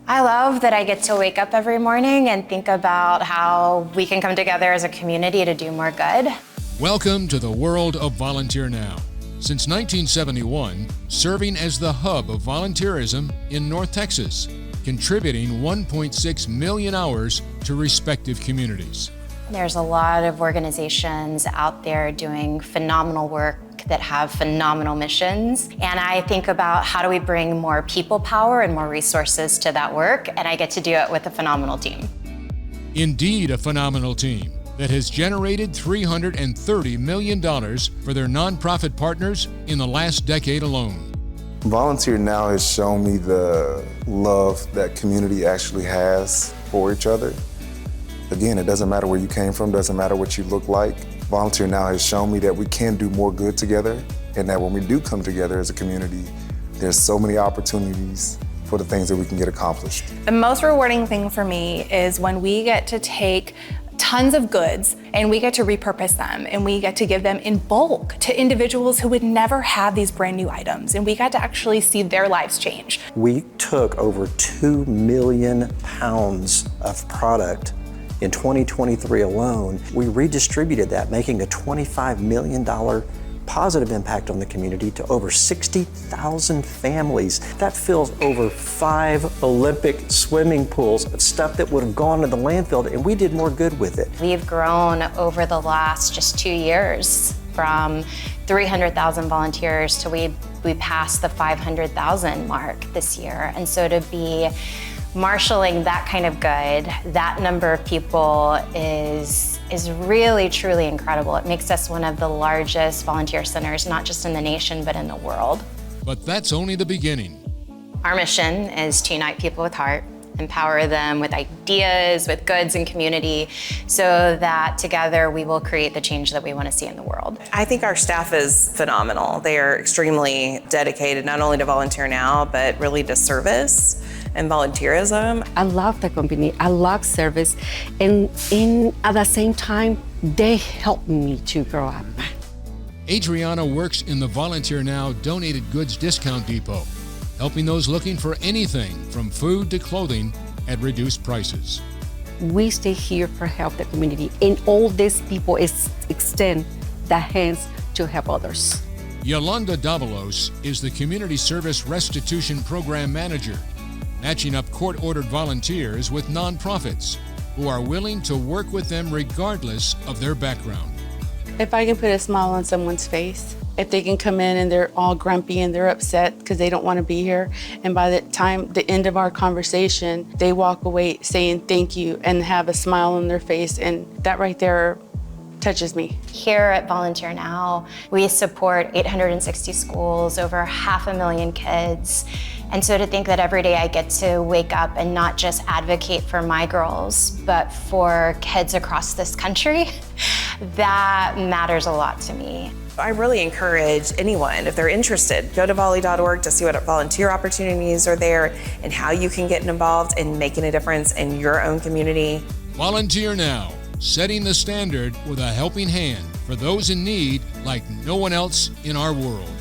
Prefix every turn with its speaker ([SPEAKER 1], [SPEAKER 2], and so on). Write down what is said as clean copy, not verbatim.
[SPEAKER 1] I love that I get to wake up every morning and think about how we can come together as a community to do more good.
[SPEAKER 2] Welcome to the world of VolunteerNow. Since 1971, serving as the hub of volunteerism in North Texas, contributing 1.6 million hours to respective communities.
[SPEAKER 1] There's a lot of organizations out there doing phenomenal work that have phenomenal missions. And I think about how do we bring more people power and more resources to that work, and I get to do it with a phenomenal team.
[SPEAKER 2] Indeed, a phenomenal team that has generated $330 million for their nonprofit partners in the last decade alone.
[SPEAKER 3] VolunteerNow has shown me the love that community actually has for each other. Again, it doesn't matter where you came from, doesn't matter what you look like. VolunteerNow has shown me that we can do more good together, and that when we do come together as a community, there's so many opportunities for the things that we can get accomplished.
[SPEAKER 4] The most rewarding thing for me is when we get to take tons of goods and we get to repurpose them and we get to give them in bulk to individuals who would never have these brand new items, and we got to actually see their lives change.
[SPEAKER 5] We took over 2 million pounds of product in 2023 alone. We redistributed that, making a $25 million positive impact on the community to over 60,000 families. That fills over 5 Olympic swimming pools of stuff that would have gone to the landfill, and we did more good with it.
[SPEAKER 1] We've grown over the last just 2 years from 300,000 volunteers to we passed the 500,000 mark this year. And so to be marshaling that kind of good, that number of people is really, truly incredible. It makes us one of the largest volunteer centers, not just in the nation, but in the world.
[SPEAKER 2] But that's only the beginning.
[SPEAKER 1] Our mission is to unite people with heart, empower them with ideas, with goods and community, so that together we will create the change that we want to see in the world.
[SPEAKER 6] I think our staff is phenomenal. They are extremely dedicated, not only to VolunteerNow, but really to service and volunteerism.
[SPEAKER 7] I love the company, I love service, and at the same time, they help me to grow up.
[SPEAKER 2] Adriana works in the VolunteerNow Donated Goods Discount Depot, helping those looking for anything from food to clothing at reduced prices.
[SPEAKER 7] We stay here for help the community, and all these people extend their hands to help others.
[SPEAKER 2] Yolanda Davalos is the Community Service Restitution Program Manager, matching up court-ordered volunteers with nonprofits who are willing to work with them regardless of their background.
[SPEAKER 8] If I can put a smile on someone's face, if they can come in and they're all grumpy and they're upset because they don't want to be here, and by the end of our conversation, they walk away saying thank you and have a smile on their face, and that right there touches me.
[SPEAKER 1] Here at VolunteerNow, we support 860 schools, over 500,000 kids. And so to think that every day I get to wake up and not just advocate for my girls, but for kids across this country, that matters a lot to me.
[SPEAKER 6] I really encourage anyone, if they're interested, go to volley.org to see what volunteer opportunities are there and how you can get involved in making a difference in your own community.
[SPEAKER 2] VolunteerNow, setting the standard with a helping hand for those in need like no one else in our world.